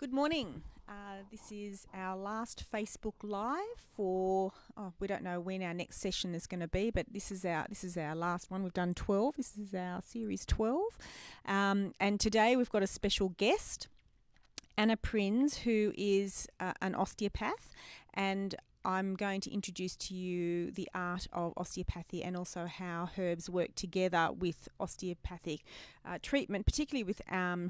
Good morning. This is our last Facebook Live for, we don't know when our next session is going to be, but this is our last one. We've done 12. This is our series 12. And today we've got a special guest, Anna Prins, who is an osteopath, and I'm going to introduce to you the art of osteopathy and also how herbs work together with osteopathic treatment, particularly with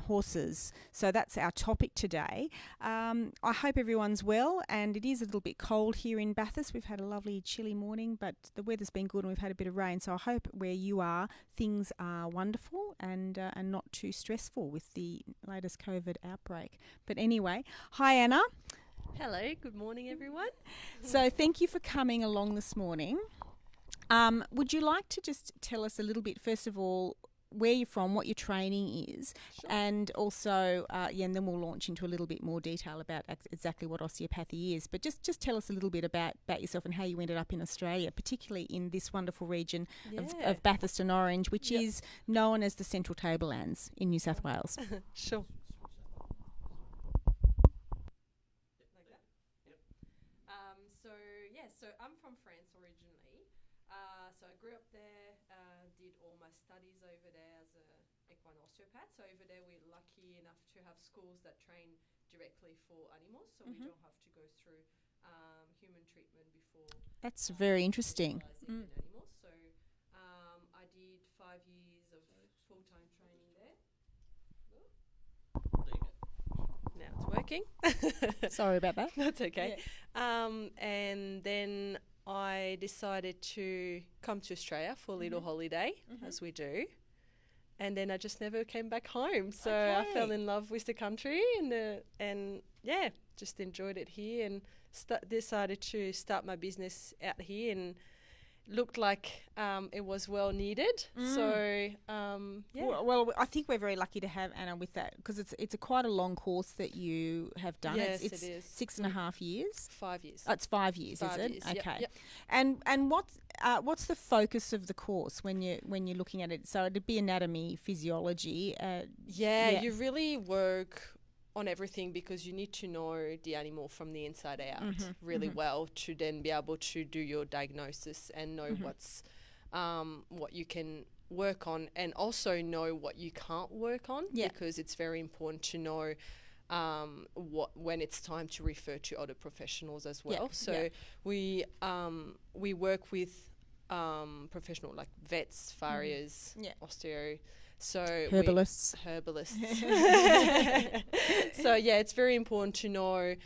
horses. So that's our topic today. I hope everyone's well, and it is a little bit cold here in Bathurst. We've had a lovely chilly morning, but the weather's been good and we've had a bit of rain. So I hope where you are, things are wonderful and not too stressful with the latest COVID outbreak. But anyway, hi Anna. Hello, good morning everyone. So thank you for coming along this morning. Would you like to just tell us a little bit, first of all, where you're from, what your training is, Sure. and also, and then we'll launch into a little bit more detail about exactly what osteopathy is. But just tell us a little bit about yourself and how you ended up in Australia, particularly in this wonderful region of Bathurst and Orange, which is known as the Central Tablelands in New South Wales. Sure. So I'm from France originally. So I grew up there, did all my studies over there as a equine osteopath. So over there we're lucky enough to have schools that train directly for animals, so we don't have to go through human treatment before. That's very interesting. In animals. So I did 5 years of full-time training there. Now it's working. Sorry about that. That's okay. Yeah. And then I decided to come to Australia for a little holiday, as we do. And then I just never came back home. So I fell in love with the country and just enjoyed it here and decided to start my business out here, and looked like it was well needed. So Well, I think we're very lucky to have Anna with that, because it's a quite a long course that you have done. Yes, it's it is. 6.5 years. 5 years. Oh, it's 5 years, 5 is it? years, Okay. yep. And what's the focus of the course when you're looking at it? So it'd be anatomy, physiology. You really work on everything, because you need to know the animal from the inside out really well to then be able to do your diagnosis and know what's what you can work on, and also know what you can't work on, because it's very important to know when it's time to refer to other professionals as well. We work with professional like vets, farriers, osteo. So Herbalists. So it's very important to know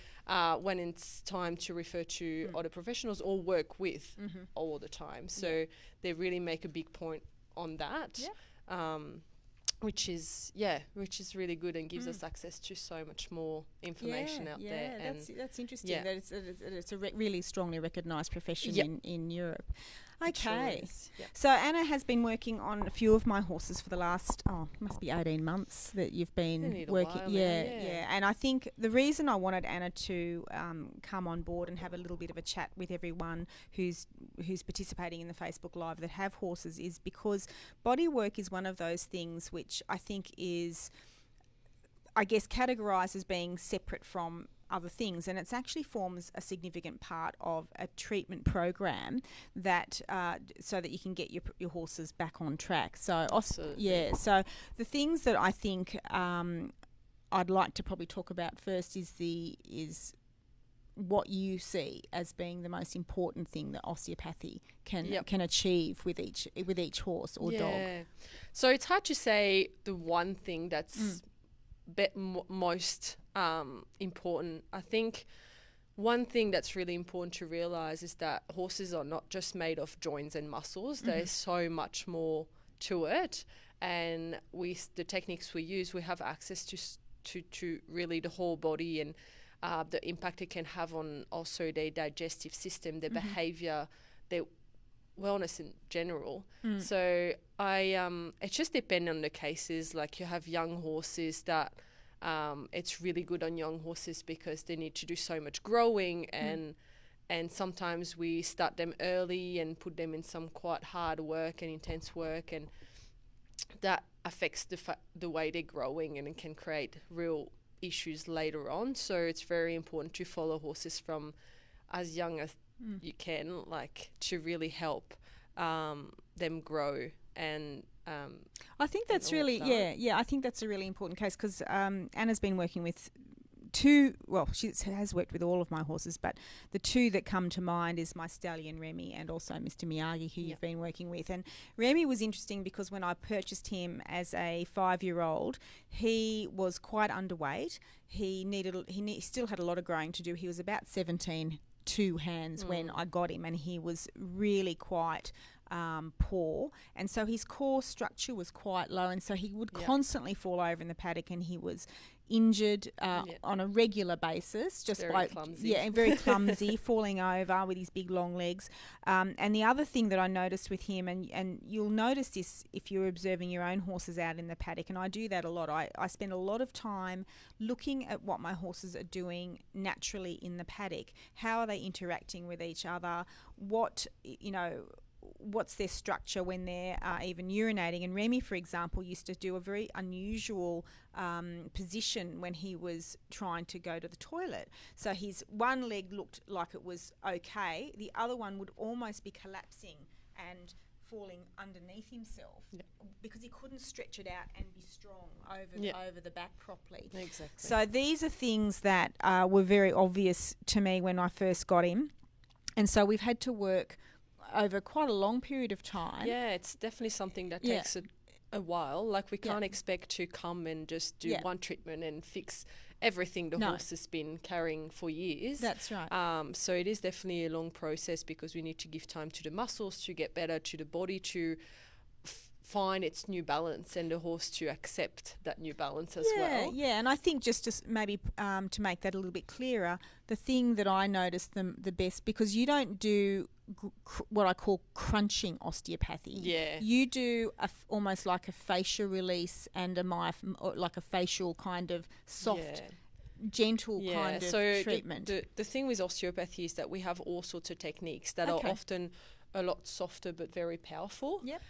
when it's time to refer to other professionals or work with all the time. So they really make a big point on that, which is really good and gives us access to so much more information out there. And that's interesting. That it's a really strongly recognised profession in Europe. Okay. Sure. So Anna has been working on a few of my horses for the last, must be 18 months that you've been working. And I think the reason I wanted Anna to come on board and have a little bit of a chat with everyone who's participating in the Facebook Live that have horses is because body work is one of those things which I think is, I guess, categorised as being separate from other things, and it actually forms a significant part of a treatment program that so that you can get your horses back on track. So so the things that I think I'd like to probably talk about first is what you see as being the most important thing that osteopathy can achieve with each horse or dog. So it's hard to say the one thing that's most important. I think one thing that's really important to realize is that horses are not just made of joints and muscles. There's so much more to it, and the techniques we use, we have access to really the whole body and the impact it can have on also their digestive system, their behavior, their wellness in general. So it's just depending on the cases. Like you have young horses that it's really good on young horses because they need to do so much growing, and sometimes we start them early and put them in some quite hard work and intense work, and that affects the way they're growing, and it can create real issues later on. So it's very important to follow horses from as young as you can, like, to really help them grow. And I think that's really, I think that's a really important case, because Anna's been working with two, well, she has worked with all of my horses, but the two that come to mind is my stallion Remy and also Mr. Miyagi, who you've been working with. And Remy was interesting because when I purchased him as a 5-year-old, he was quite underweight. He still had a lot of growing to do. He was about 17 two hands when I got him, and he was really quite poor, and so his core structure was quite low, and so he would constantly fall over in the paddock, and he was injured on a regular basis, just very clumsy, falling over with his big long legs. And the other thing that I noticed with him, and you'll notice this if you're observing your own horses out in the paddock, and I do that a lot. I spend a lot of time looking at what my horses are doing naturally in the paddock. How are they interacting with each other? What's their structure when they're even urinating? And Remy, for example, used to do a very unusual position when he was trying to go to the toilet. So his one leg looked like it was okay. The other one would almost be collapsing and falling underneath himself because he couldn't stretch it out and be strong over the back properly. Exactly. So these are things that were very obvious to me when I first got him. And so we've had to work over quite a long period of time. Yeah, it's definitely something that takes a while. Like, we can't expect to come and just do one treatment and fix everything the horse has been carrying for years. That's right. So it is definitely a long process, because we need to give time to the muscles to get better, to the body to find its new balance, and the horse to accept that new balance as well. Yeah, and I think just to maybe to make that a little bit clearer, the thing that I noticed the best, because you don't do what I call crunching osteopathy. Yeah. You do almost like a fascia release and like a facial kind of soft, gentle kind of treatment. The thing with osteopathy is that we have all sorts of techniques that are often a lot softer but very powerful. Yep.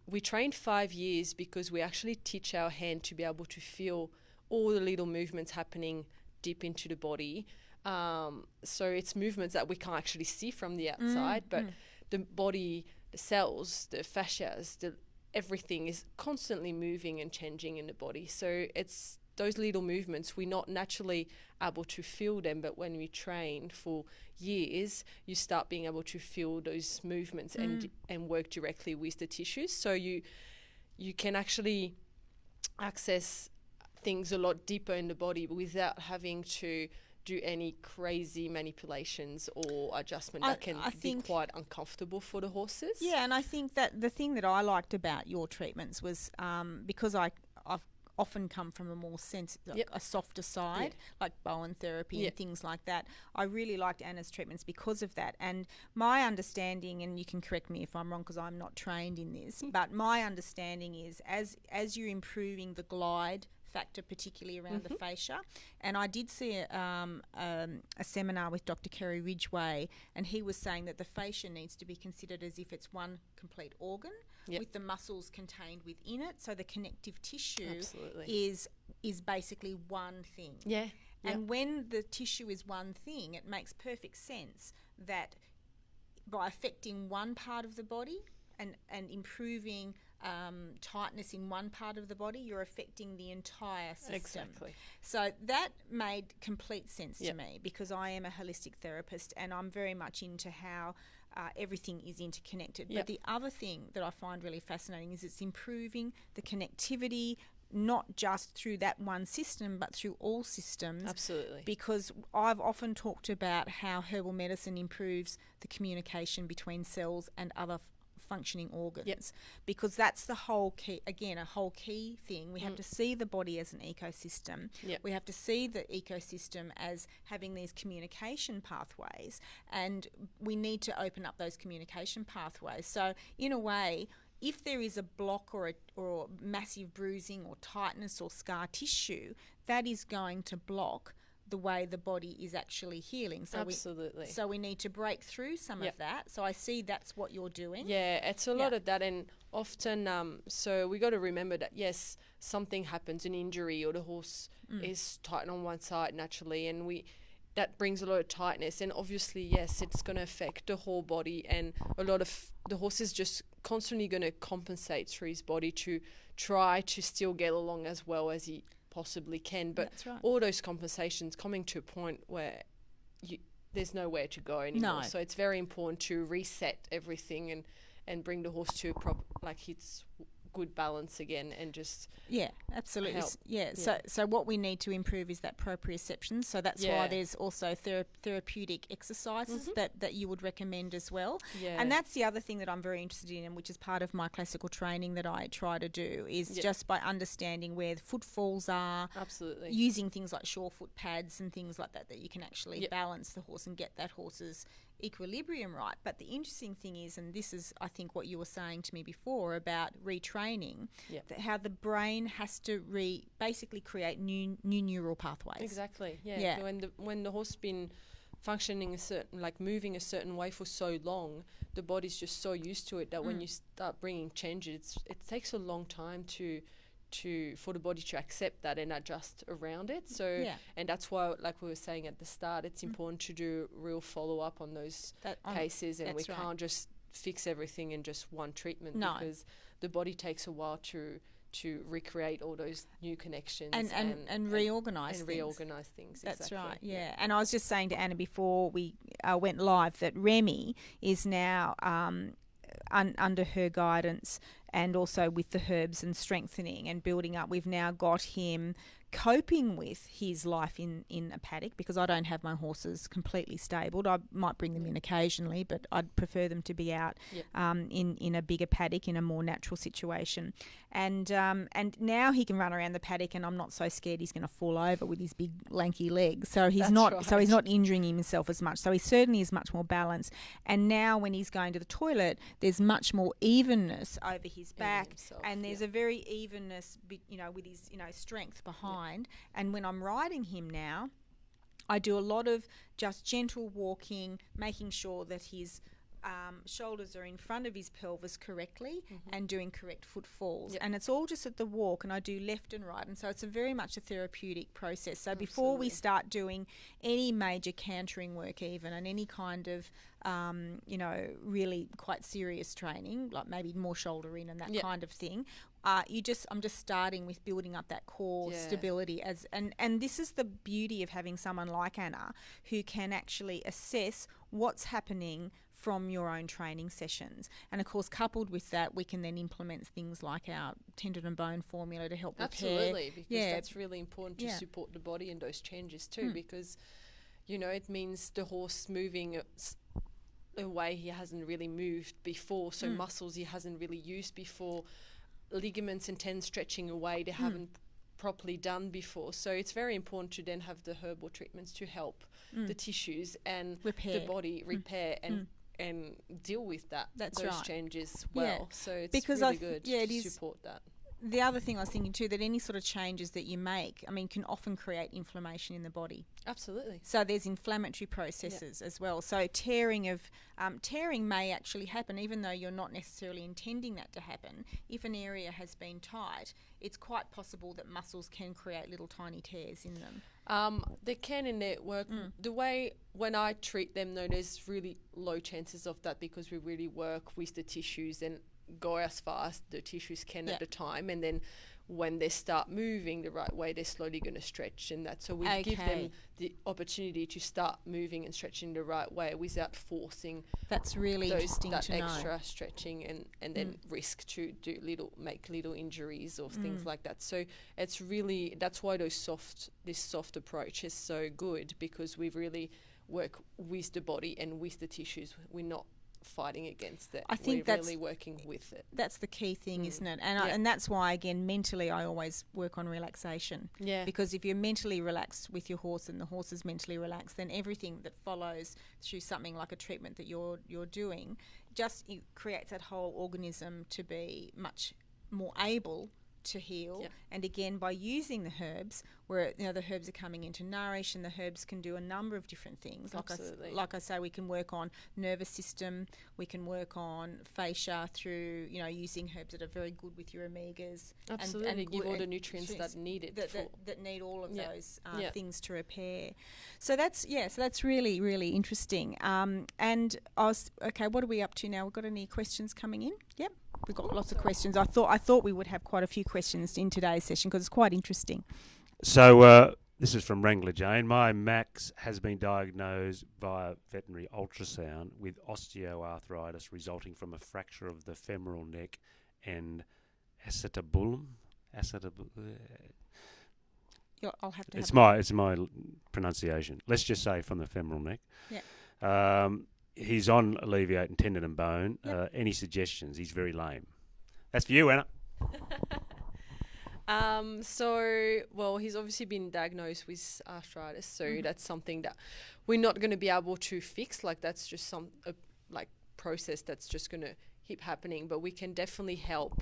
We trained 5 years because we actually teach our hand to be able to feel all the little movements happening deep into the body. So it's movements that we can't actually see from the outside, but the body, the cells, the fascias, everything is constantly moving and changing in the body. So it's those little movements, we're not naturally able to feel them, but when we train for years, you start being able to feel those movements and work directly with the tissues. So you can actually access things a lot deeper in the body without having to do any crazy manipulations or adjustment that can be quite uncomfortable for the horses. Yeah, and I think that the thing that I liked about your treatments was because I've often come from a more a softer side, like Bowen therapy and things like that. I really liked Anna's treatments because of that. And my understanding, and you can correct me if I'm wrong because I'm not trained in this, but my understanding is as you're improving the glide factor, particularly around the fascia. And I did see a seminar with Dr. Kerry Ridgway, and he was saying that the fascia needs to be considered as if it's one complete organ with the muscles contained within it. So the connective tissue is basically one thing. Yeah. And when the tissue is one thing, it makes perfect sense that by affecting one part of the body and improving tightness in one part of the body, you're affecting the entire system. Exactly. So that made complete sense to me, because I am a holistic therapist and I'm very much into how everything is interconnected. But the other thing that I find really fascinating is it's improving the connectivity, not just through that one system, but through all systems. Absolutely. Because I've often talked about how herbal medicine improves the communication between cells and other functioning organs, because that's the whole key, again, a whole key thing. We have to see the body as an ecosystem. We have to see the ecosystem as having these communication pathways, and we need to open up those communication pathways. So in a way, if there is a block or massive bruising or tightness or scar tissue, that is going to block the way the body is actually healing. So Absolutely. We need to break through some of that. So I see that's what you're doing. Yeah, it's a lot of that, and often so we got to remember that yes, something happens, an injury, or the horse is tight on one side naturally, and that brings a lot of tightness, and obviously yes, it's going to affect the whole body, and a lot of the horse is just constantly going to compensate through his body to try to still get along as well as he possibly can, but all those compensations coming to a point where there's nowhere to go anymore. So it's very important to reset everything and bring the horse to its good balance again, and just absolutely help. So what we need to improve is that proprioception. So that's why there's also therapeutic exercises that you would recommend as well. And that's the other thing that I'm very interested in, and which is part of my classical training that I try to do, is just by understanding where the footfalls are, using things like surefoot pads and things like that you can actually balance the horse and get that horse's equilibrium right. But the interesting thing is, and this is I think what you were saying to me before about retraining, that how the brain has to basically create new neural pathways. Exactly. Yeah. When the horse been functioning moving a certain way for so long, the body's just so used to it that when you start bringing changes, it takes a long time for the body to accept that and adjust around it. So and that's why, like we were saying at the start, it's important to do real follow-up on those cases, and we can't just fix everything in just one treatment, because the body takes a while to recreate all those new connections and reorganize things. That's right. And I was just saying to Anna before we went live that Remy is now under her guidance, and also with the herbs and strengthening and building up, we've now got him coping with his life in a paddock, because I don't have my horses completely stabled. I might bring them in occasionally, but I'd prefer them to be out in a bigger paddock, in a more natural situation. And now he can run around the paddock, and I'm not so scared he's going to fall over with his big lanky legs. So he's not injuring himself as much. So he certainly is much more balanced. And now when he's going to the toilet, there's much more evenness over his back, and there's a very evenness, with his strength behind. And when I'm riding him now, I do a lot of just gentle walking, making sure that his shoulders are in front of his pelvis correctly, and doing correct footfalls. And it's all just at the walk, and I do left and right. And so it's very much a therapeutic process. So before we start doing any major cantering work even, and any kind of, really quite serious training, like maybe more shoulder in and that kind of thing, I'm just starting with building up that core stability and this is the beauty of having someone like Anna, who can actually assess what's happening from your own training sessions. And of course, coupled with that, we can then implement things like our tendon and bone formula to help repair. Because that's really important to support the body in those changes too, because it means the horse moving a way he hasn't really moved before, so muscles he hasn't really used before, ligaments and tendons stretching away they haven't properly done before. So it's very important to then have the herbal treatments to help the tissues and the body repair and deal with those changes well. So it's really good to support that. The other thing I was thinking too, that any sort of changes that you make, can often create inflammation in the body. Absolutely. So there's inflammatory processes as well. So tearing may actually happen, even though you're not necessarily intending that to happen. If an area has been tight, it's quite possible that muscles can create little tiny tears in them. They can in their work. The way when I treat them, though, there's really low chances of that, because we really work with the tissues and go as far as the tissues can at a time, and then when they start moving the right way, they're slowly going to stretch, and that so we give them the opportunity to start moving and stretching the right way without forcing. That's really interesting to know. Extra stretching and then risk to make little injuries or things like that. So it's really, that's why this soft approach is so good, because we really work with the body and with the tissues. We're not fighting against it. I think we're really working with it. That's the key thing, isn't it? And and that's why, again, mentally I always work on relaxation. Yeah. Because if you're mentally relaxed with your horse and the horse is mentally relaxed, then everything that follows through something like a treatment that you're doing, it creates that whole organism to be much more able to heal. Yep. And again, by using the herbs, where the herbs are coming in to nourish, and the herbs can do a number of different things. Absolutely. Like I say, we can work on nervous system, we can work on fascia through using herbs that are very good with your omegas. Absolutely, and give all the nutrients that need it that need all of those things to repair. So that's really, really interesting. And what are we up to now? We've got any questions coming in? Yep. We've got lots of questions. I thought we would have quite a few questions in today's session because it's quite interesting. So this is from Wrangler Jane. My Max has been diagnosed via veterinary ultrasound with osteoarthritis resulting from a fracture of the femoral neck and acetabulum. I'll have to. It's my pronunciation. Let's just say from the femoral neck. Yeah. He's on Alleviate and Tendon and Bone. Yep. Any suggestions? He's very lame. That's for you, Anna. He's obviously been diagnosed with arthritis, so that's something that we're not going to be able to fix. Like, that's just some process that's just going to keep happening. But we can definitely help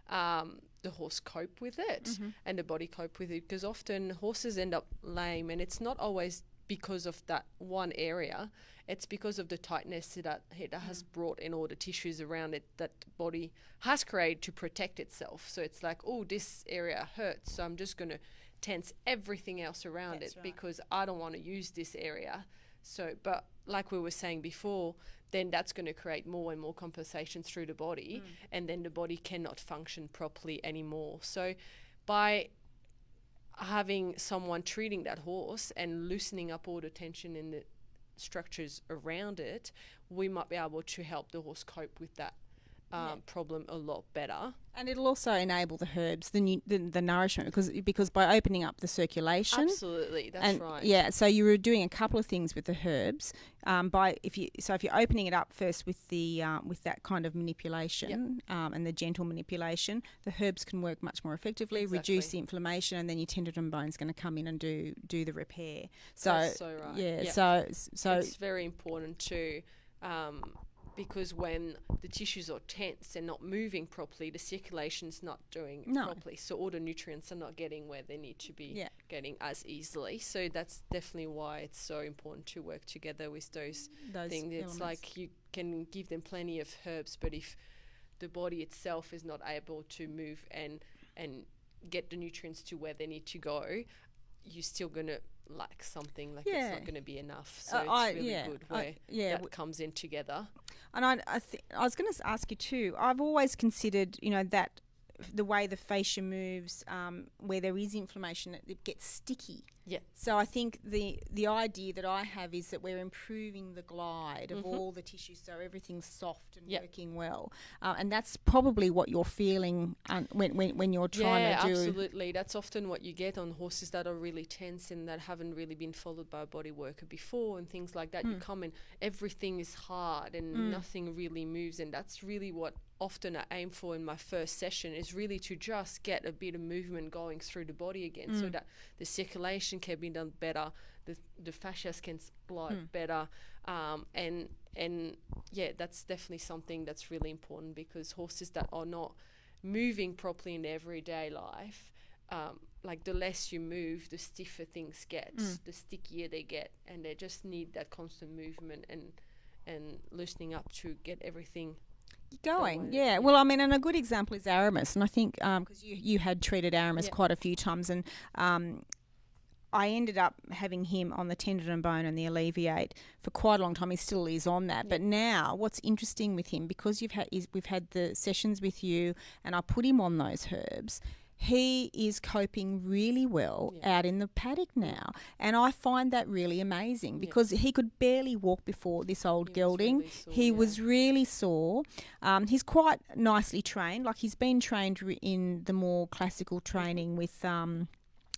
the horse cope with it and the body cope with it, because often horses end up lame, and it's not always because of that one area. It's because of the tightness that it has brought in all the tissues around it that the body has created to protect itself. So it's like, oh, this area hurts, so I'm just going to tense everything else around it because I don't want to use this area. So, but like we were saying before, then that's going to create more and more compensations through the body, and then the body cannot function properly anymore. So by having someone treating that horse and loosening up all the tension in the structures around it, we might be able to help the horse cope with that problem a lot better. And it'll also enable the herbs, the nourishment, because by opening up the circulation. Absolutely, that's right. Yeah, so you were doing a couple of things with the herbs. If you're opening it up first with with that kind of manipulation and the gentle manipulation, the herbs can work much more effectively, reduce the inflammation, and then your tendon and bone's going to come in and do the repair. So that's so right. Yeah, yeah. So it's very important too. Because when the tissues are tense and not moving properly, the circulation's not doing properly. So all the nutrients are not getting where they need to be getting as easily. So that's definitely why it's so important to work together with those things. It's like you can give them plenty of herbs, but if the body itself is not able to move and get the nutrients to where they need to go, you're still going to lack something, it's not going to be enough. So it's really good where that comes in together. And I was going to ask you too, I've always considered, that the way the fascia moves, where there is inflammation, it gets sticky. Yeah. So I think the idea that I have is that we're improving the glide of all the tissues, so everything's soft and working well. And that's probably what you're feeling when you're trying to do. Yeah, absolutely. That's often what you get on horses that are really tense and that haven't really been followed by a body worker before and things like that. You come in, everything is hard and nothing really moves, and that's really what often I aim for in my first session, is really to just get a bit of movement going through the body again, so that the circulation can be done better, the fascias can glide better, and that's definitely something that's really important, because horses that are not moving properly in their everyday life, like the less you move, the stiffer things get, the stickier they get, and they just need that constant movement and loosening up to get everything going. Yeah. Well, I mean, and a good example is Aramis, and I think because you had treated Aramis quite a few times, and I ended up having him on the tendon and bone and the Alleviate for quite a long time. He still is on that. But now what's interesting with him, because we've had the sessions with you and I put him on those herbs, he is coping really well out in the paddock now. And I find that really amazing, because he could barely walk before this old gelding. He was really sore. He's quite nicely trained. Like, he's been trained in the more classical training with...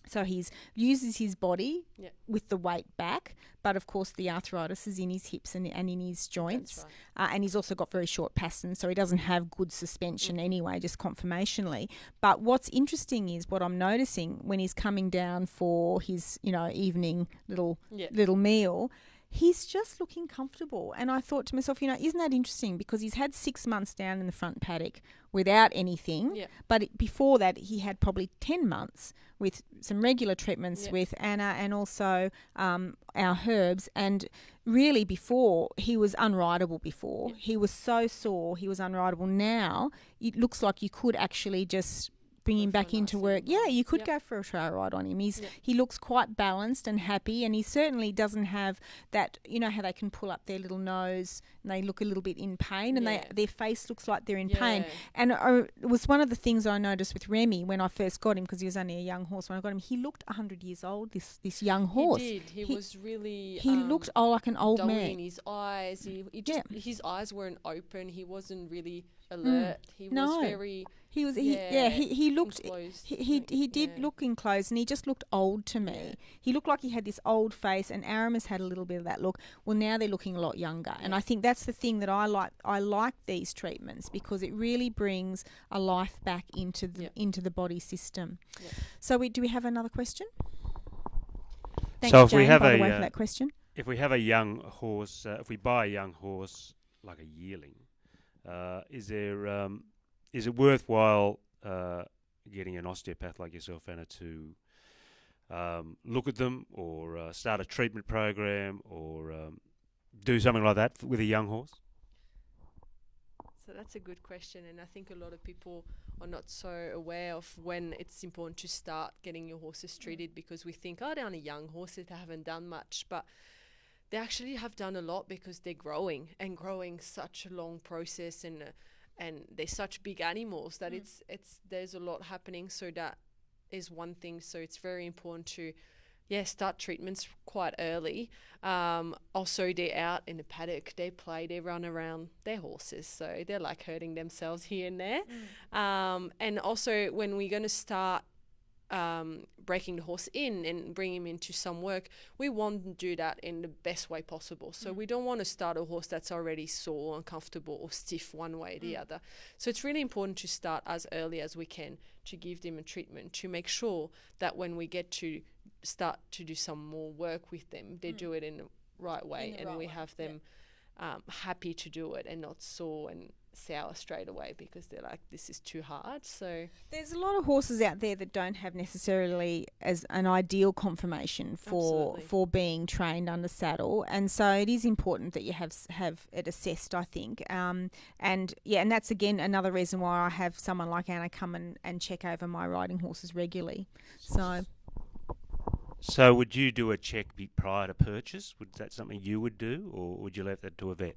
So he uses his body with the weight back, but of course the arthritis is in his hips and in his joints. That's right. And he's also got very short pasterns, so he doesn't have good suspension anyway, just conformationally. But what's interesting is what I'm noticing when he's coming down for his, evening little meal, he's just looking comfortable. And I thought to myself, isn't that interesting? Because he's had 6 months down in the front paddock without anything. Yeah. But before that, he had probably 10 months with some regular treatments with Anna and also our herbs. And really before, he was unrideable before. Yeah. He was so sore, he was unrideable. Now, it looks like you could actually just bring him back into work. Yeah, you could go for a trail ride on him. He looks quite balanced and happy, and he certainly doesn't have that, how they can pull up their little nose and they look a little bit in pain and their face looks like they're in pain. And it was one of the things I noticed with Remy when I first got him, because he was only a young horse when I got him. He looked 100 years old, this young horse. He did. He was really... He looked like an old man. In his eyes. His eyes weren't open. He wasn't really alert. He was very... He was he looked enclosed. he did look enclosed, and he just looked old to me. Yeah. He looked like he had this old face, and Aramis had a little bit of that look. Well, now they're looking a lot younger, and I think that's the thing that I like. I like these treatments because it really brings a life back into the body system. Yeah. So do we have another question? Thanks, so if Jane, we have by the way, for that question. If we have a young horse, if we buy a young horse like a yearling, is it worthwhile getting an osteopath like yourself, Anna, to look at them or start a treatment program or do something like that with a young horse? So that's a good question, and I think a lot of people are not so aware of when it's important to start getting your horses treated, because we think, they're only young horses, they haven't done much, but they actually have done a lot because they're growing such a long process, and they're such big animals that there's a lot happening. So that is one thing. So it's very important to start treatments quite early. Also, they're out in the paddock, they play, they run around their horses, so they're like hurting themselves here and there. And also when we're going to start breaking the horse in and bring him into some work, we want to do that in the best way possible. So we don't want to start a horse that's already sore, uncomfortable or stiff one way or the other. So it's really important to start as early as we can to give them a treatment, to make sure that when we get to start to do some more work with them, they do it in the right way, and we have them happy to do it and not sore and sour straight away because they're like, this is too hard. So there's a lot of horses out there that don't have necessarily as an ideal conformation for being trained under saddle, and so it is important that you have it assessed, I think. And that's again another reason why I have someone like Anna come and check over my riding horses regularly. So would you do a check prior to purchase? Would that something you would do, or would you leave that to a vet?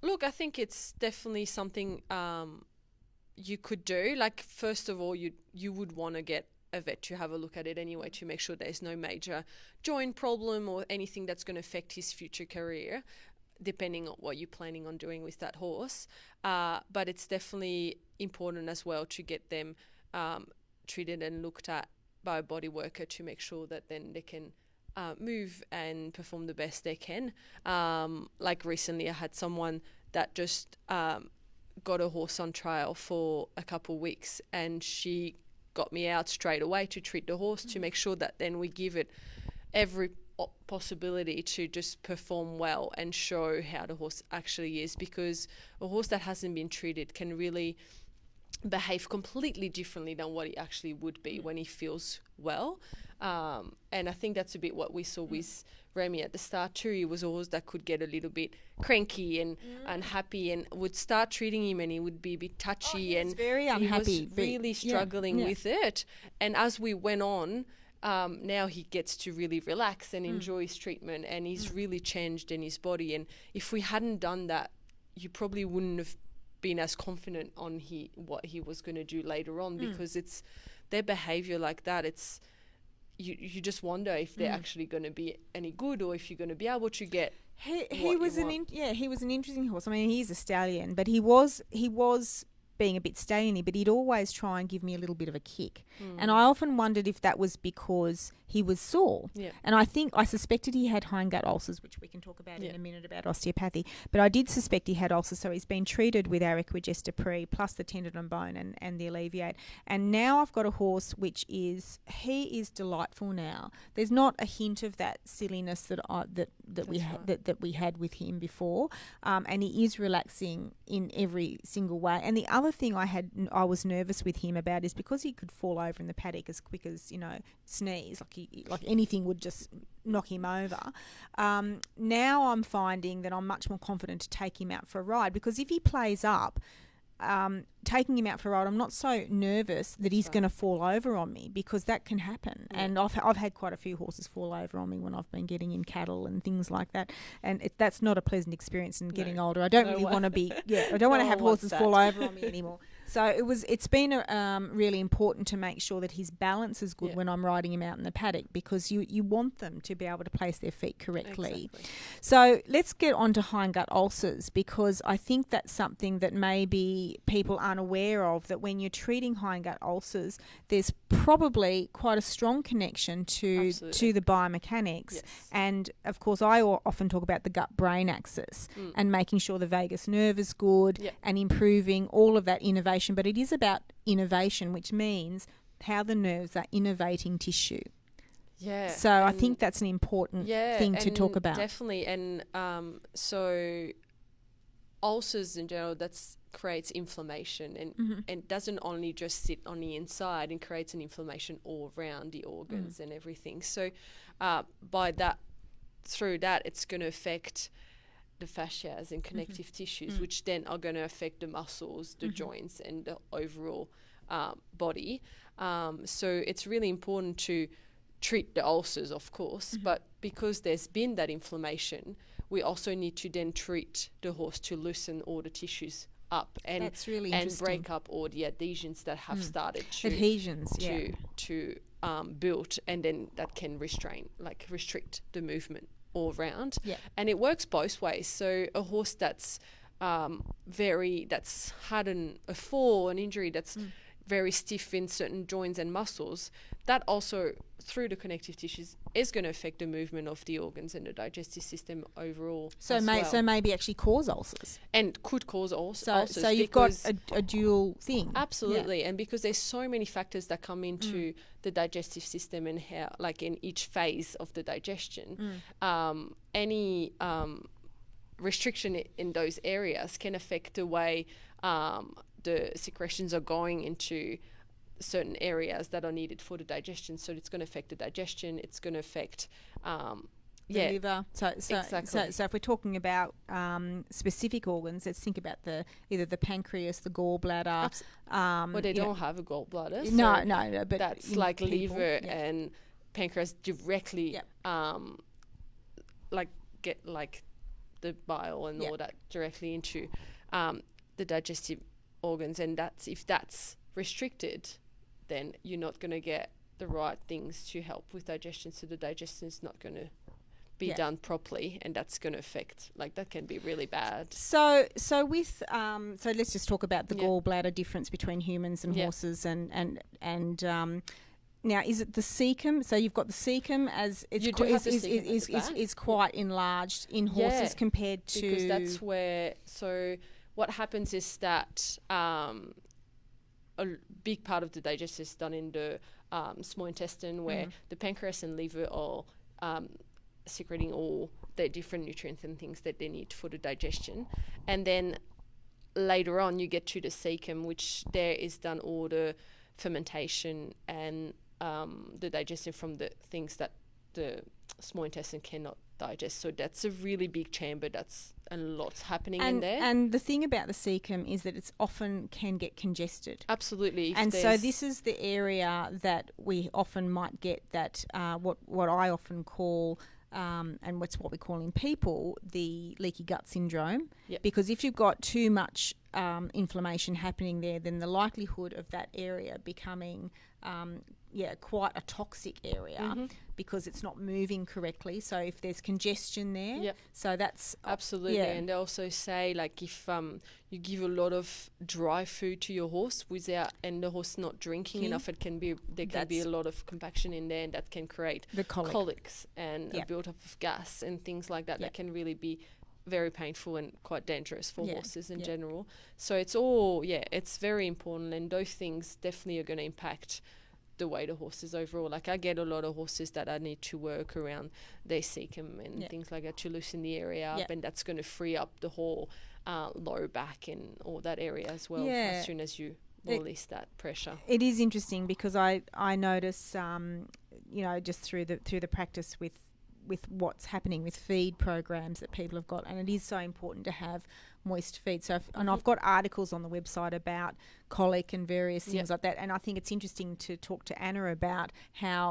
Look, I think it's definitely something you could do. Like, first of all, you would want to get a vet to have a look at it anyway, to make sure there's no major joint problem or anything that's going to affect his future career, depending on what you're planning on doing with that horse. But it's definitely important as well to get them treated and looked at by a body worker to make sure that then they can move and perform the best they can. Like recently I had someone that just got a horse on trial for a couple of weeks, and she got me out straight away to treat the horse to make sure that then we give it every possibility to just perform well and show how the horse actually is, because a horse that hasn't been treated can really behave completely differently than what he actually would be when he feels well. And I think that's a bit what we saw with Remy at the start too. He was a horse that could get a little bit cranky and unhappy, and would start treating him and he would be a bit touchy, and very unhappy. He was really struggling with it. And as we went on, now he gets to really relax and enjoy his treatment, and he's really changed in his body. And if we hadn't done that, you probably wouldn't have been as confident on what he was going to do later on, because it's their behavior like that. It's you just wonder if they're actually going to be any good, or if you're going to be able to get. He was an interesting horse. I mean, he's a stallion, but he was being a bit stony, but he'd always try and give me a little bit of a kick. And I often wondered if that was because he was sore. Yeah. And I suspected he had hindgut ulcers, which we can talk about in a minute about osteopathy. But I did suspect he had ulcers, so he's been treated with our Equigesta Pre plus the tendon and bone and the Alleviate. And now I've got a horse he is delightful now. There's not a hint of that silliness that we had with him before, and he is relaxing in every single way. And the other thing I was nervous with him about is because he could fall over in the paddock as quick as sneeze, like anything would just knock him over. Now I'm finding that I'm much more confident to take him out for a ride, because if he plays up, taking him out for a ride, I'm not so nervous that he's going to fall over on me, because that can happen. Yeah. And I've had quite a few horses fall over on me when I've been getting in cattle and things like that, and that's not a pleasant experience. And getting older, I don't really want to be. Yeah, I don't want to have horses fall over on me anymore. So it's been really important to make sure that his balance is good when I'm riding him out in the paddock, because you want them to be able to place their feet correctly. Exactly. So let's get on to hindgut ulcers, because I think that's something that maybe people aren't aware of, that when you're treating hindgut ulcers, there's probably quite a strong connection to the biomechanics. Yes. And of course, I often talk about the gut-brain axis and making sure the vagus nerve is good and improving all of that innovation. But it is about innovation, which means how the nerves are innovating tissue. Yeah. So I think that's an important thing to talk about. Definitely. And so ulcers in general, that's creates inflammation, and doesn't only just sit on the inside, and creates an inflammation all around the organs and everything. So through that, it's going to affect the fascias and connective tissues, which then are going to affect the muscles, the joints, and the overall body. So it's really important to treat the ulcers, of course, but because there's been that inflammation, we also need to then treat the horse to loosen all the tissues up and break up all the adhesions that have started to build, and then that can restrict the movement all around. And it works both ways. So a horse that's that's had a fall, an injury that's very stiff in certain joints and muscles, that also through the connective tissues is going to affect the movement of the organs and the digestive system overall. So maybe actually cause ulcers. And could cause ulcers. So you've got a dual thing. Absolutely. And because there's so many factors that come into the digestive system, and how, like in each phase of the digestion, any restriction in those areas can affect the way the secretions are going into certain areas that are needed for the digestion. So it's going to affect the digestion. It's going to affect the liver. So if we're talking about specific organs, let's think about either the pancreas, the gallbladder. Well, they don't have a gallbladder. So no, but that's like people, liver and pancreas directly, get like the bile and all that directly into the digestive organs, and if that's restricted, then you're not going to get the right things to help with digestion, so the digestion is not going to be done properly, and that's going to affect, that can be really bad. So with so let's just talk about the gallbladder difference between humans and horses, and now, is it the cecum? So you've got the cecum as is quite enlarged in horses compared to, because that's where. So what happens is that a big part of the digestion is done in the small intestine, where the pancreas and liver are secreting all the different nutrients and things that they need for the digestion, and then later on you get to the cecum, which there is done all the fermentation and the digestion from the things that the small intestine cannot digest. So that's a really big chamber. That's a lot's happening in there. And the thing about the cecum is that it's often can get congested. Absolutely. And so this is the area that we often might get that what I often call and what's what we call in people the leaky gut syndrome. Because if you've got too much inflammation happening there, then the likelihood of that area becoming quite a toxic area because it's not moving correctly. So if there's congestion there, Yep. so that's Absolutely. And they also say, like, if you give a lot of dry food to your horse and the horse not drinking enough, there can be a lot of compaction in there, and that can create the colics and a build-up of gas and things like that. That can really be very painful and quite dangerous for horses in general. So it's all, it's very important, and those things definitely are going to impact the way the horses overall. Like, I get a lot of horses that I need to work around their cecum and things like that to loosen the area up, and that's going to free up the whole lower back and all that area as well as soon as you release that pressure. It is interesting because I notice, just through the practice with what's happening with feed programs that people have got, and it is so important to have moist feed. So, and I've got articles on the website about colic and various things like that, and I think it's interesting to talk to Anna about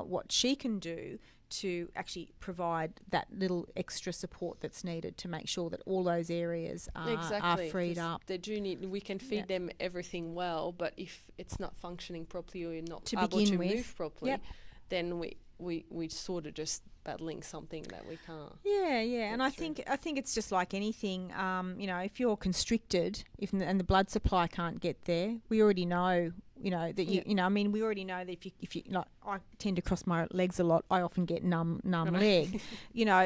what she can do to actually provide that little extra support that's needed to make sure that all those areas are freed up. They do need. We can feed them everything well, but if it's not functioning properly or you're not to able begin to with, move properly, then we sort of just battling something that we can't. And I think it's just like anything. If you're constricted, and the blood supply can't get there, we already know. We already know that if you like, I tend to cross my legs a lot. I often get numb leg.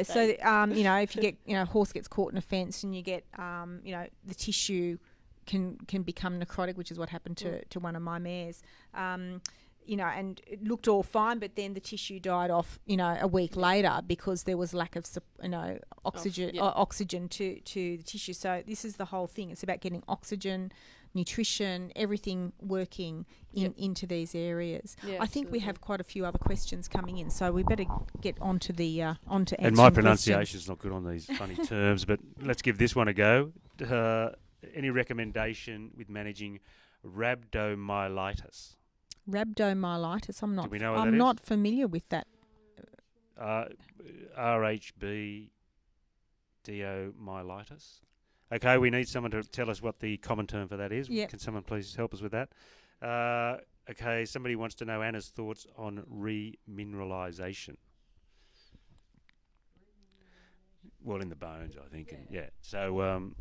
So if you get horse gets caught in a fence and you get the tissue can become necrotic, which is what happened to one of my mares. And it looked all fine, but then the tissue died off, a week later because there was lack of, oxygen to the tissue. So this is the whole thing. It's about getting oxygen, nutrition, everything working into these areas. I think we have quite a few other questions coming in, so we better get onto answering. And my pronunciation is not good on these funny terms, but let's give this one a go. Any recommendation with managing rhabdomyolysis? Rhabdomyolytis. I'm not familiar with that. RHB myelitis. Okay, we need someone to tell us what the common term for that is. Yep. Can someone please help us with that? Okay, somebody wants to know Anna's thoughts on remineralisation. Well, in the bones, I think. So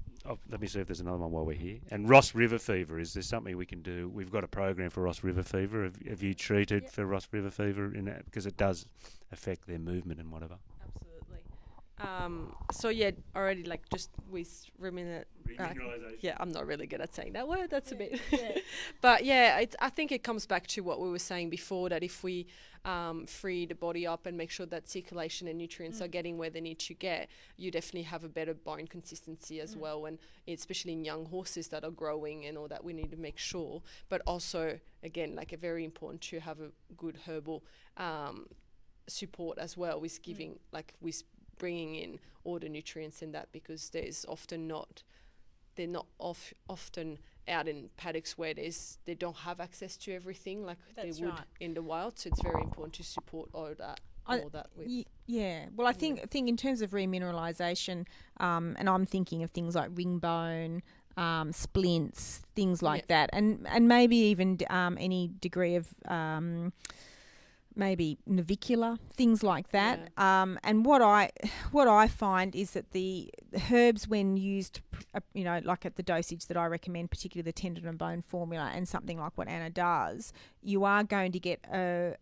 let me see if there's another one while we're here. And Ross River fever, is there something we can do? We've got a program for Ross River fever. Have you treated for Ross River fever in that? Because it does affect their movement and whatever. Absolutely. Already just with remineralisation. I'm not really good at saying that word. That's a bit. But I think it comes back to what we were saying before, that if we free the body up and make sure that circulation and nutrients are getting where they need to get, you definitely have a better bone consistency as well. And especially in young horses that are growing and all that, we need to make sure. But also, again, very important to have a good herbal support as well with giving, with bringing in all the nutrients in that, because there's often they're not often out in paddocks where they don't have access to everything they would in the wild. So it's very important to support all that with. Well, I think in terms of remineralisation, and I'm thinking of things like ring bone, splints, things like that, and maybe even any degree of maybe navicular, things like that. And what I find is that the herbs, when used, like at the dosage that I recommend, particularly the tendon and bone formula and something like what Anna does, you are going to get a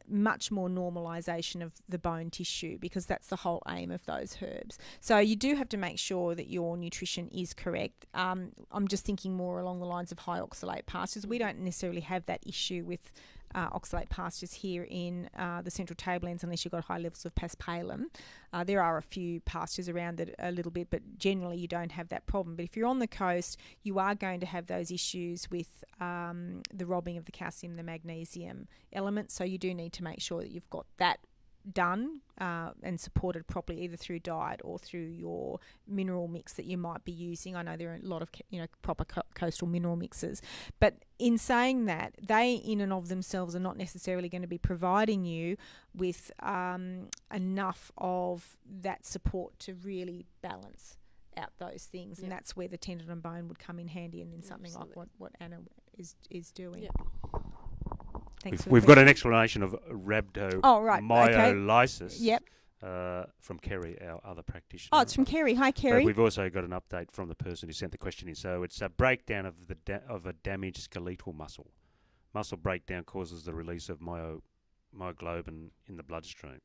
much more normalisation of the bone tissue, because that's the whole aim of those herbs. So you do have to make sure that your nutrition is correct. I'm just thinking more along the lines of high oxalate pastures. We don't necessarily have that issue with oxalate pastures here in the Central Tablelands, unless you've got high levels of paspalum. There are a few pastures around that a little bit, but generally you don't have that problem. But if you're on the coast, you are going to have those issues with the robbing of the calcium, the magnesium elements. So you do need to make sure that you've got that done and supported properly, either through diet or through your mineral mix that you might be using. I know there are a lot of proper coastal mineral mixes, but in saying that, they in and of themselves are not necessarily going to be providing you with enough of that support to really balance out those things. And that's where the tendon and bone would come in handy, and in something like what Anna is doing. Thanks for We've the got an question. explanation of Okay. rhabdomyolysis Yep. from Kerry, our other practitioner. Oh, it's from Kerry. Hi, But Kerry. we've also got an update from the person who sent the question in. So it's a breakdown of of a damaged skeletal muscle. Muscle breakdown causes the release of myoglobin in the bloodstream.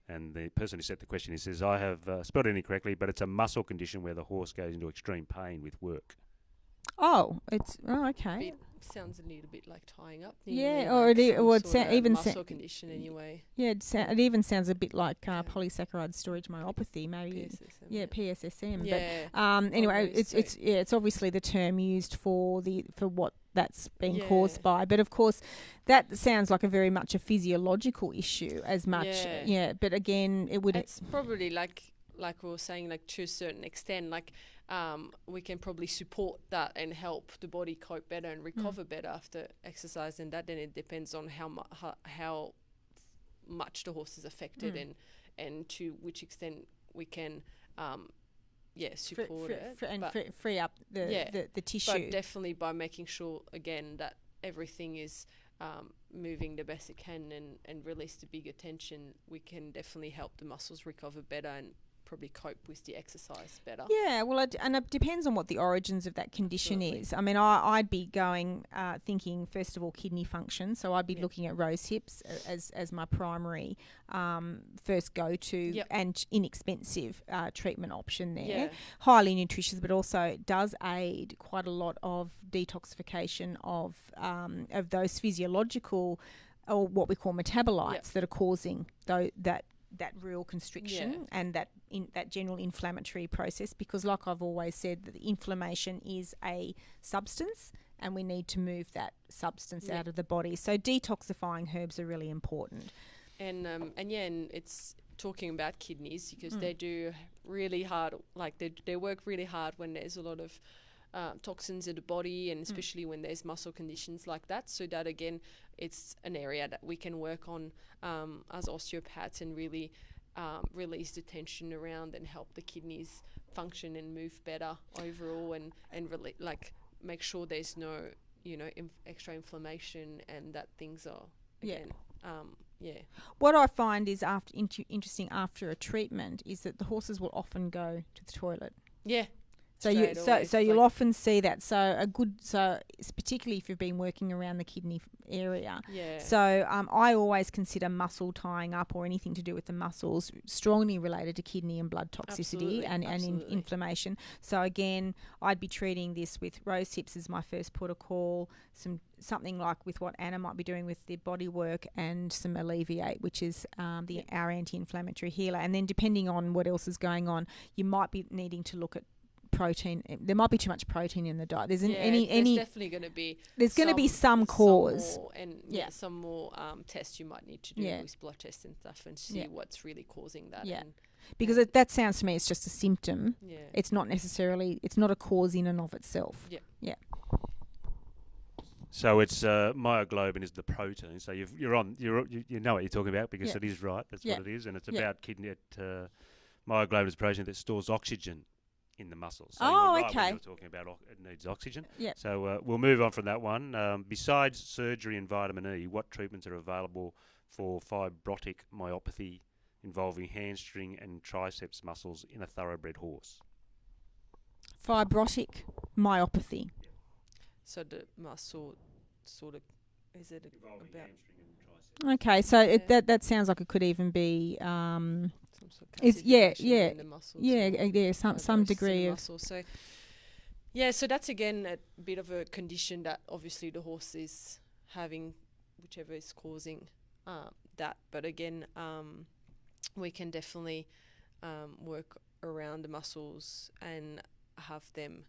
And the person who sent the question, he says, I have spelled it incorrectly, but it's a muscle condition where the horse goes into extreme pain with work. Okay. Sounds a little bit like tying up. Yeah, or even muscle condition anyway. Yeah, it even sounds a bit like polysaccharide storage myopathy, maybe. PSSM, PSSM. Yeah. But anyway, it's obviously the term used for what that's being caused by. But of course, that sounds like a very much a physiological issue as much. Yeah. But again, it's probably like we were saying, like to a certain extent, like we can probably support that and help the body cope better and recover better after exercise, and that then it depends on how much the horse is affected and to which extent we can support it and free up the tissue. But definitely by making sure again that everything is moving the best it can and release the bigger tension, we can definitely help the muscles recover better and probably cope with the exercise better. Yeah, well, it depends on what the origins of that condition is. I mean, I'd be thinking, first of all, kidney function. So I'd be looking at rose hips as my primary first go-to and inexpensive treatment option there. Yeah. Highly nutritious, but also does aid quite a lot of detoxification of those physiological, or what we call metabolites that are causing that real constriction and that general inflammatory process, because like I've always said, that the inflammation is a substance and we need to move that substance out of the body. So detoxifying herbs are really important. And it's talking about kidneys, because they do really hard, like they work really hard when there's a lot of toxins in the body, and especially when there's muscle conditions like that. So that again, it's an area that we can work on as osteopaths and really release the tension around and help the kidneys function and move better overall, and really like make sure there's no extra inflammation and that things are again What I find is interesting after a treatment is that the horses will often go to the toilet. So you'll often see that. So particularly if you've been working around the kidney area. So I always consider muscle tying up or anything to do with the muscles strongly related to kidney and blood toxicity and inflammation. So again, I'd be treating this with rose hips as my first protocol, something like with what Anna might be doing with the body work, and some Alleviate, which is our anti-inflammatory healer. And then depending on what else is going on, you might be needing to look at protein. There might be too much protein in the diet. There's definitely going to be some cause, some more tests you might need to do with blood tests and stuff, and see what's really causing that. Because that sounds to me it's just a symptom. It's not a cause in and of itself. So it's myoglobin is the protein. So you know what you're talking about, because it is right. That's what it is, and it's about kidney. Myoglobin is a protein that stores oxygen in the muscles. So okay. You're talking about it needs oxygen. Yep. So we'll move on from that one. Besides surgery and vitamin E, what treatments are available for fibrotic myopathy involving hamstring and triceps muscles in a thoroughbred horse? Fibrotic myopathy. So the muscle sort of, is it involving hamstring and triceps? Okay, so that sounds like it could even be some degree of muscle. So so that's again a bit of a condition that obviously the horse is having, whichever is causing that. But again, we can definitely work around the muscles and have them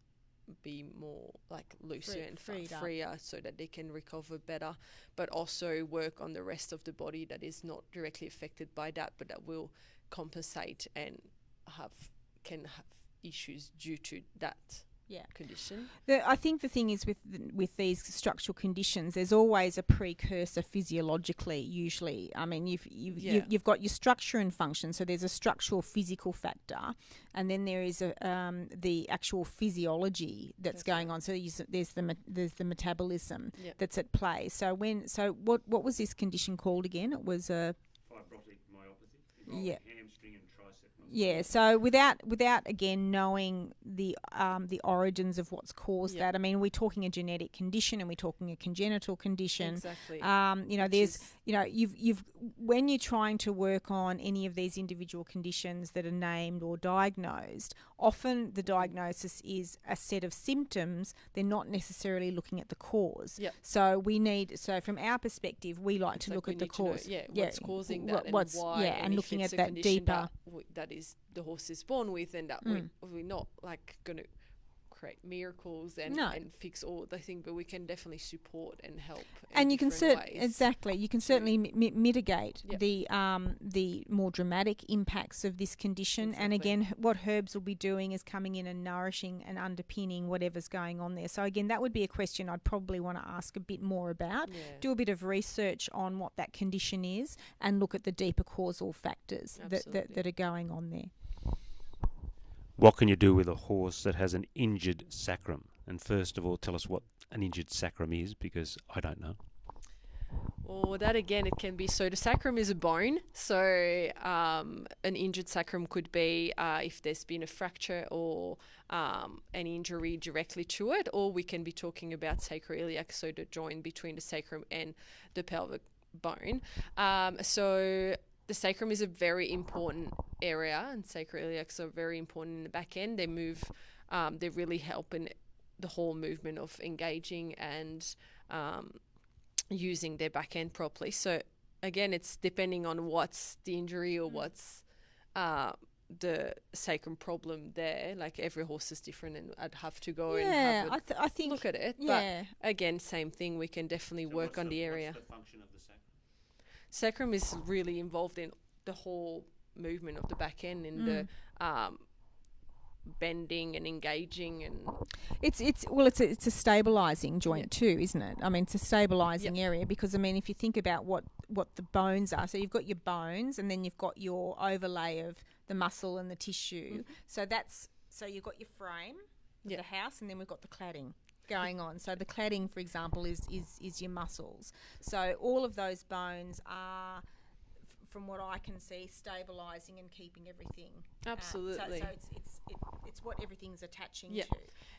be more like looser and freer, so that they can recover better, but also work on the rest of the body that is not directly affected by that, but that will compensate and can have issues due to that condition. I think the thing is with these structural conditions, there's always a precursor physiologically. Usually, I mean, you've got your structure and function. So there's a structural physical factor, and then there is the actual physiology that's going on. So there's the metabolism that's at play. So what was this condition called again? It was a fibrotic myopathy involving hamstring and tricep muscles. Yeah, so without again knowing the origins of what's caused that, I mean, we're talking a genetic condition and we're talking a congenital condition. Exactly. You've when you're trying to work on any of these individual conditions that are named or diagnosed, often the diagnosis is a set of symptoms. They're not necessarily looking at the cause. Yep. So from our perspective, we like to look at the cause. What's causing that and why. And looking at that deeper. That is the horse is born with, and that we're not like going to create miracles and fix all the things, but we can definitely support and help. And you can certainly mitigate the more dramatic impacts of this condition. Exactly. And again, what herbs will be doing is coming in and nourishing and underpinning whatever's going on there. So again, that would be a question I'd probably want to ask a bit more about. Yeah. Do a bit of research on what that condition is and look at the deeper causal factors that are going on there. What can you do with a horse that has an injured sacrum? And first of all, tell us what an injured sacrum is, because I don't know. Well, that again, it can be, so the sacrum is a bone. So an injured sacrum could be if there's been a fracture or an injury directly to it, or we can be talking about sacroiliac, so the joint between the sacrum and the pelvic bone. So the sacrum is a very important area, and sacroiliacs are very important in the back end. They move, they really help in the whole movement of engaging and using their back end properly. So again, it's depending on what's the injury or what's the sacrum problem there. Like every horse is different, and I'd have to go and have I think look at it. Yeah. But again, same thing. We can definitely work on the area. What's the function of the sacrum? Sacrum is really involved in the whole movement of the back end, in the bending and engaging, and it's a stabilizing joint too, isn't it? I mean, it's a stabilizing area, because I mean, if you think about what the bones are, so you've got your bones and then you've got your overlay of the muscle and the tissue. So you've got your frame, the house, and then we've got the cladding going on. So the cladding, for example, is your muscles. So all of those bones are, from what I can see, stabilising and keeping everything. Absolutely. So it's what everything's attaching to.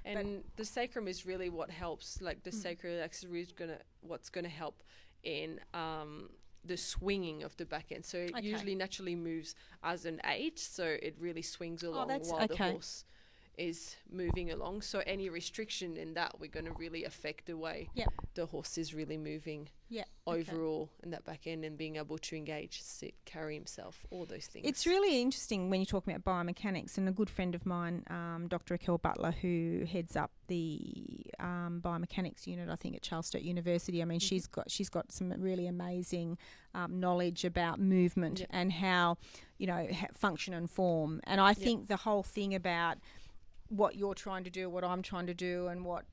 And the sacrum is really what helps. Like the sacroiliac is really what's gonna help in the swinging of the back end. So it usually naturally moves as an 8, so it really swings along while the horse is moving along. So any restriction in that, we're going to really affect the way the horse is really moving overall in that back end, and being able to engage, sit, carry himself, all those things. It's really interesting when you're talking about biomechanics, and a good friend of mine, Dr. Raquel Butler, who heads up the biomechanics unit, I think, at Charles Sturt University. I mean, she's got some really amazing knowledge about movement and how, function and form. And I think the whole thing about what you're trying to do, what I'm trying to do, and what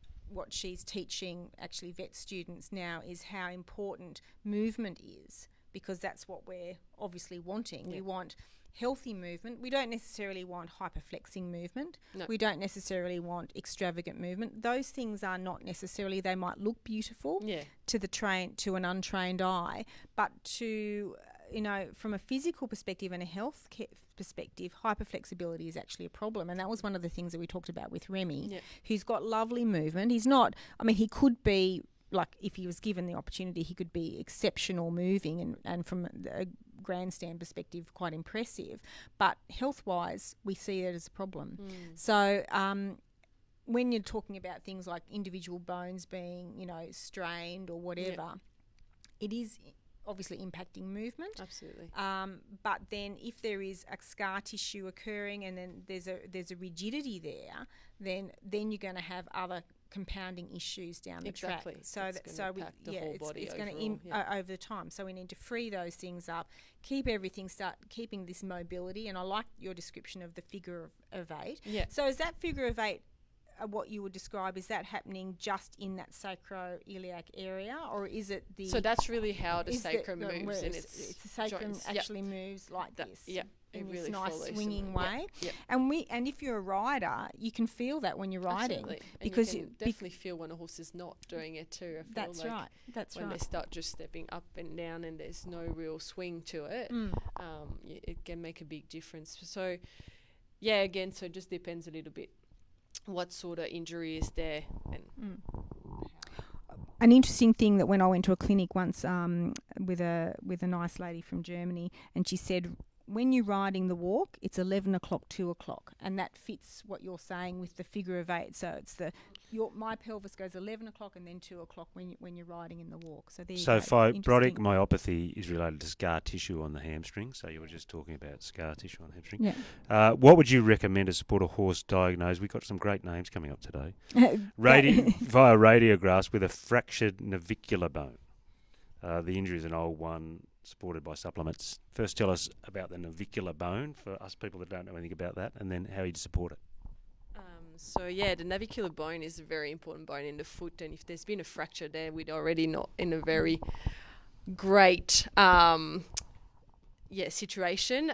she's teaching actually vet students now is how important movement is, because that's what we're obviously wanting. We want healthy movement. We don't necessarily want hyperflexing movement. No. We don't necessarily want extravagant movement. Those things are not necessarily, they might look beautiful to an untrained eye, but to from a physical perspective and a health perspective, hyperflexibility is actually a problem. And that was one of the things that we talked about with Remy, who's got lovely movement. He's not, he could be, like, if he was given the opportunity, he could be exceptional moving and from a grandstand perspective, quite impressive. But health-wise, we see it as a problem. So when you're talking about things like individual bones being, strained or whatever, it is obviously impacting movement. Absolutely. But then if there is a scar tissue occurring and then there's a rigidity there, then you're going to have other compounding issues down the track. So it's going to over the time. So we need to free those things up, keeping this mobility. And I like your description of the figure of 8. Yeah. So is that figure of 8 what you would describe, is that happening just in that sacroiliac area, or is it the... So that's really how the sacrum moves. And it's the sacrum joints. actually moves like this. Yeah. In it this really nice follows swinging them. way. Yep. And if you're a rider, you can feel that when you're riding. Absolutely. Because and you can definitely feel when a horse is not doing it too. I feel that's like right. That's when right. they start just stepping up and down and there's no real swing to it, it can make a big difference. So, yeah, again, so it just depends a little bit what sort of injury is there. And an interesting thing that when I went to a clinic once with a nice lady from Germany, and she said, when you're riding the walk, it's 11 o'clock, 2 o'clock, and that fits what you're saying with the figure of 8. So it's my pelvis goes 11 o'clock and then 2 o'clock when you're riding in the walk. So there you go. Fibrotic myopathy is related to scar tissue on the hamstring. So you were just talking about scar tissue on the hamstring. Yeah. What would you recommend to support a horse diagnosed? We've got some great names coming up today. Via radiographs with a fractured navicular bone. The injury is an old one, supported by supplements. First, tell us about the navicular bone for us people that don't know anything about that, and then how you'd support it. So, the navicular bone is a very important bone in the foot, and if there's been a fracture there, we're already not in a very great situation.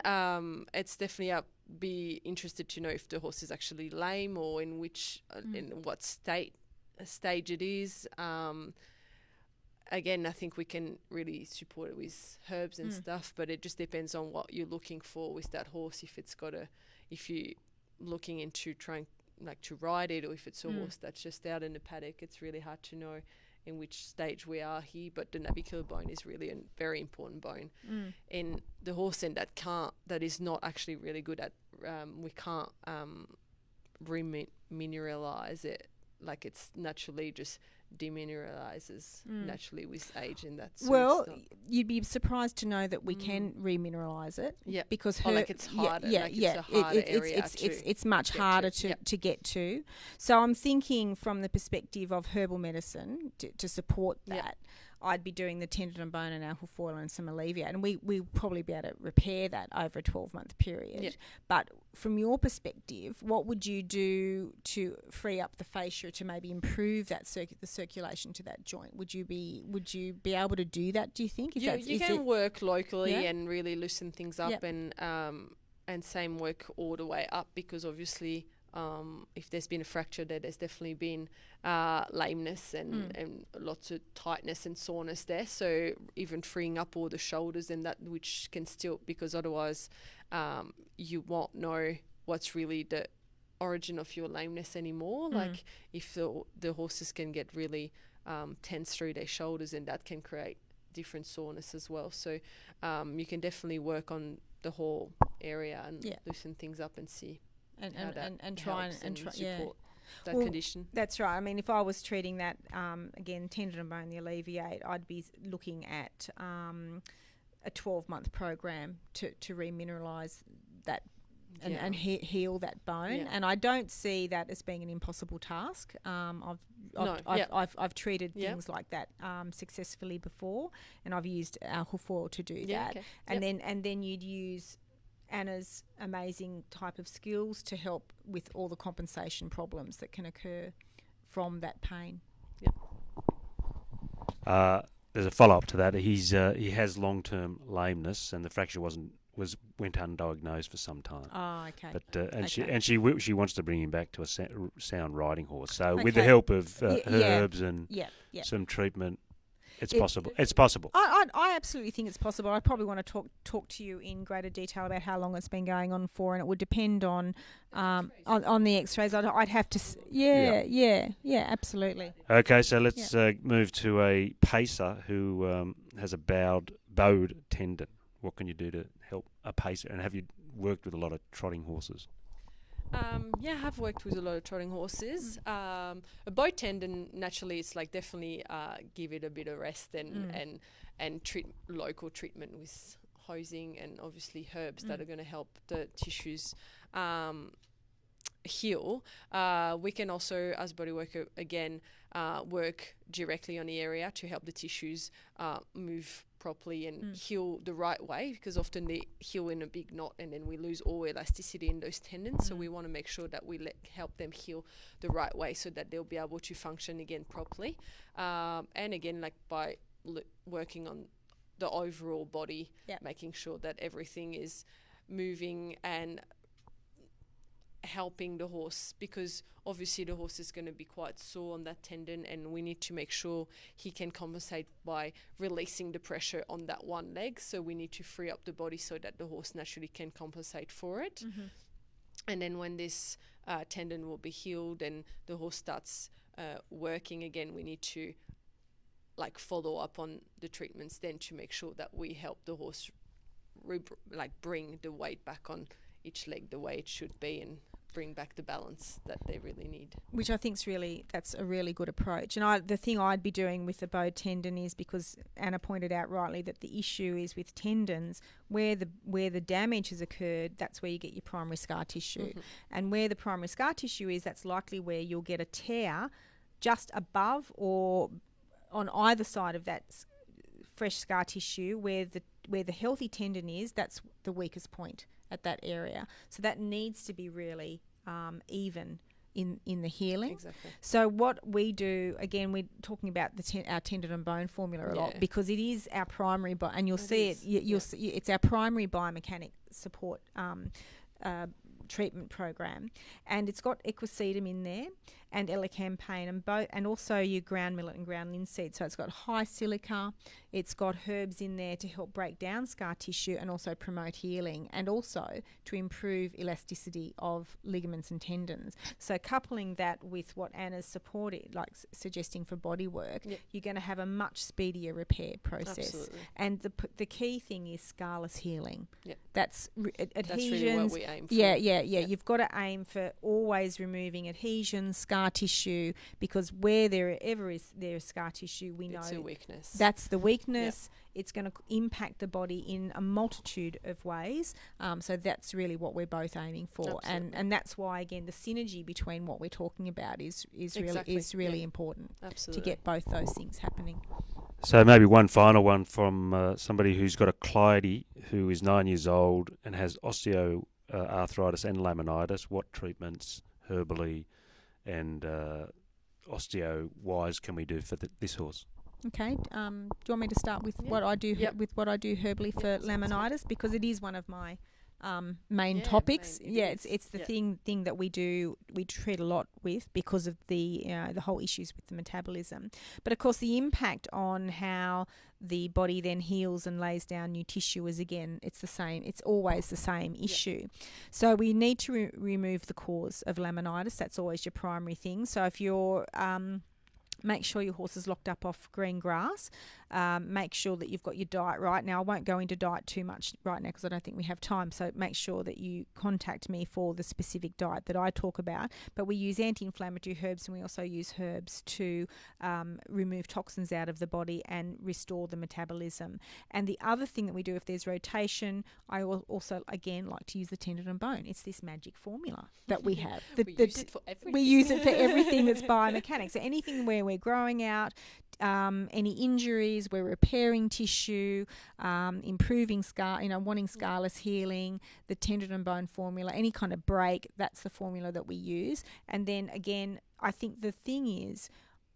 It's definitely be interested to know if the horse is actually lame or in which in what stage it is. Again, I think we can really support it with herbs and stuff, but it just depends on what you're looking for with that horse. If you're looking into trying to ride it, or if it's a horse that's just out in the paddock, it's really hard to know in which stage we are here. But the navicular bone is really a very important bone. And the horse that is not actually really good at, we can't remineralize it. Like it's naturally just demineralizes naturally with age, and that's you'd be surprised to know that we can remineralize it. Yeah, because it's harder. It's a harder area. It's much harder to get to. So I'm thinking from the perspective of herbal medicine to support that. I'd be doing the tendon and bone and alpha foil and some alleviate, and we'll probably be able to repair that over a 12-month period. Yep. But from your perspective, what would you do to free up the fascia to maybe improve that the circulation to that joint? Would you be able to do that, do you think? You can work locally and really loosen things up, and same work all the way up, because obviously if there's been a fracture there, there's definitely been lameness and lots of tightness and soreness there. So even freeing up all the shoulders and that, which can still, because otherwise you won't know what's really the origin of your lameness anymore. Like if the horses can get really tense through their shoulders, and that can create different soreness as well. So you can definitely work on the whole area and loosen things up and see. And try and support that condition. That's right. I mean, if I was treating that, again, tendon and bone, the alleviate, I'd be looking at a 12-month program to remineralise that and heal that bone. Yeah. And I don't see that as being an impossible task. I've treated things like that successfully before, and I've used alpha foil to do that. Okay. And then you'd use Anna's amazing type of skills to help with all the compensation problems that can occur from that pain. Yep. There's a follow-up to that. He has long-term lameness, and the fracture went undiagnosed for some time. Oh, okay. But she wants to bring him back to a sound riding horse. So with the help of herbs and some treatment, it's possible. It's possible. I absolutely think it's possible. I probably want to talk to you in greater detail about how long it's been going on for, and it would depend on the X-rays. I'd have to. Absolutely. Okay, so let's move to a pacer who has a bowed tendon. What can you do to help a pacer? And have you worked with a lot of trotting horses? I have worked with a lot of trotting horses. A bowed tendon, naturally, it's like definitely give it a bit of rest and treat local treatment with hosing and obviously herbs that are going to help the tissues. heal, we can also, as body worker, again, work directly on the area to help the tissues move properly and heal the right way, because often they heal in a big knot and then we lose all elasticity in those tendons. So we want to make sure that we help them heal the right way so that they'll be able to function again properly. And again, like by working on the overall body, making sure that everything is moving and helping the horse, because obviously the horse is going to be quite sore on that tendon, and we need to make sure he can compensate by releasing the pressure on that one leg. So we need to free up the body so that the horse naturally can compensate for it. And then when this tendon will be healed and the horse starts working again, we need to like follow up on the treatments then to make sure that we help the horse bring the weight back on each leg the way it should be and bring back the balance that they really need. Which I think that's a really good approach. And the thing I'd be doing with the bowed tendon is, because Anna pointed out rightly that the issue is with tendons, where the damage has occurred, that's where you get your primary scar tissue. And where the primary scar tissue is, that's likely where you'll get a tear just above or on either side of that fresh scar tissue. Where the healthy tendon is, that's the weakest point at that area. So that needs to be really even in the healing. Exactly. So what we do, again, we're talking about our tendon and bone formula a lot, because it is our primary, and you'll see it's our primary biomechanic support treatment program, and it's got equisetum in there and elecampane and also your ground millet and ground linseed. So it's got high silica, it's got herbs in there to help break down scar tissue and also promote healing, and also to improve elasticity of ligaments and tendons. So coupling that with what Anna's supported, like suggesting for body work, you're going to have a much speedier repair process. Absolutely. And the key thing is scarless healing. That's adhesions. That's really what we aim for. Yeah. You've got to aim for always removing adhesions, scar tissue, because where there is scar tissue, we know it's a weakness. That's the weakness. It's going to impact the body in a multitude of ways. So that's really what we're both aiming for. Absolutely. And that's why, again, the synergy between what we're talking about is really important. Absolutely. To get both those things happening. So maybe one final one from somebody who's got a client who is 9 years old and has osteoarthritis and laminitis. What treatments, herbally and osteo-wise, can we do for this horse? Okay. Do you want me to start with what I do with what I do herbally for laminitis, because it is one of my main topics. It's the thing that we treat a lot with because of the whole issues with the metabolism. But of course, the impact on how the body then heals and lays down new tissue is, again, it's the same. It's always the same issue. So we need to remove the cause of laminitis. That's always your primary thing. So if you're make sure your horse is locked up off green grass. Make sure that you've got your diet right. Now, I won't go into diet too much right now because I don't think we have time. So make sure that you contact me for the specific diet that I talk about. But we use anti-inflammatory herbs, and we also use herbs to remove toxins out of the body and restore the metabolism. And the other thing that we do, if there's rotation, I will also, again, like to use the tendon and bone. It's this magic formula that we have. We use it for everything. We use it for everything that's biomechanics. So anything where we're growing out, any injuries, we're repairing tissue, improving scar, wanting scarless healing, the tendon and bone formula, any kind of break, that's the formula that we use. And then again, I think the thing is,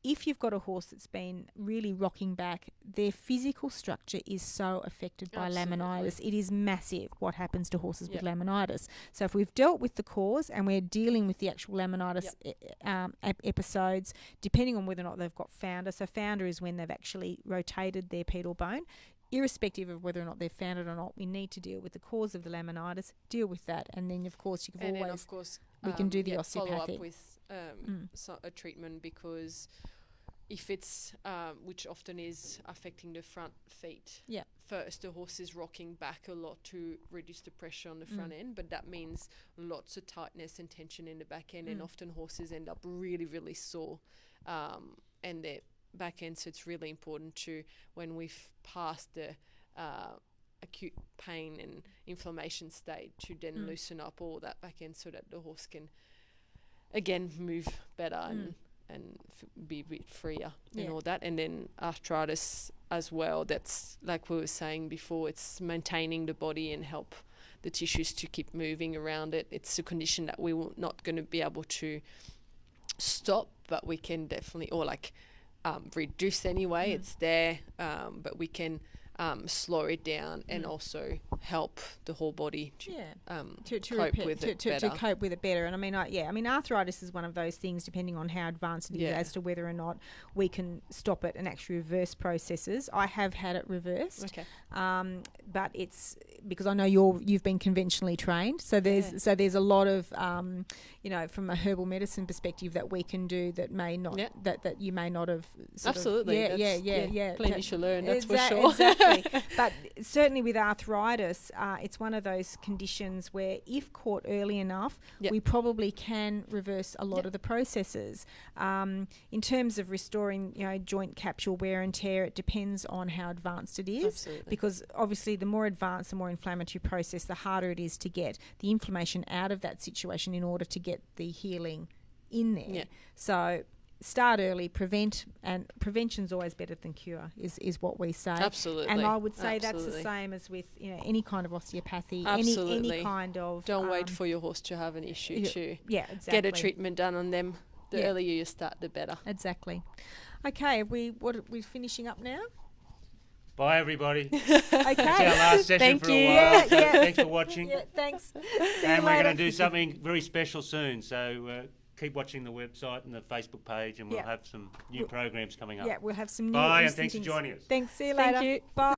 if you've got a horse that's been really rocking back, their physical structure is so affected by laminitis. It is massive what happens to horses with laminitis. So if we've dealt with the cause and we're dealing with the actual laminitis episodes, depending on whether or not they've got founder. So founder is when they've actually rotated their pedal bone. Irrespective of whether or not they've found it or not, we need to deal with the cause of the laminitis, deal with that, and then of course we can do the osteopathic. Follow up with a treatment, because if it's which often is affecting the front feet. First, the horse is rocking back a lot to reduce the pressure on the front end, but that means lots of tightness and tension in the back end, and often horses end up really, really sore, and their back end. So it's really important to, when we've passed the acute pain and inflammation state, to then loosen up all that back end so that the horse can again, move better and be a bit freer and all that. And then arthritis as well, that's like we were saying before, it's maintaining the body and help the tissues to keep moving around it. It's a condition that we will not going to be able to stop, but we can definitely, or like reduce anyway. It's there, but we can slow it down and also help the whole body to cope with it better. To cope with it better. And I mean, arthritis is one of those things, depending on how advanced it is, as to whether or not we can stop it and actually reverse processes. I have had it reversed, but it's because I know you've been conventionally trained, so there's a lot of from a herbal medicine perspective that we can do that may not that you may not have. Absolutely, plenty to learn. That's for sure. Exactly. But certainly with arthritis, it's one of those conditions where if caught early enough, we probably can reverse a lot of the processes. In terms of restoring, joint capsule wear and tear, it depends on how advanced it is. Absolutely. Because obviously the more advanced, the more inflammatory process, the harder it is to get the inflammation out of that situation in order to get the healing in there. Yeah. So start early, prevent, and prevention's always better than cure is what we say. Absolutely. And I would say that's the same as with any kind of osteopathy. Absolutely. Any kind of don't wait for your horse to have an issue to exactly. get a treatment done on them. The earlier you start, the better. Exactly. Okay, we're finishing up now. Bye, everybody. Okay. That's our last session for a while. Thanks for watching. Yeah, thanks. And we're going to do something very special soon. So keep watching the website and the Facebook page, and we'll have some new programs coming up. Yeah, we'll have some new. Bye, and thanks for joining us. Thanks. See you later. Thank you. Bye.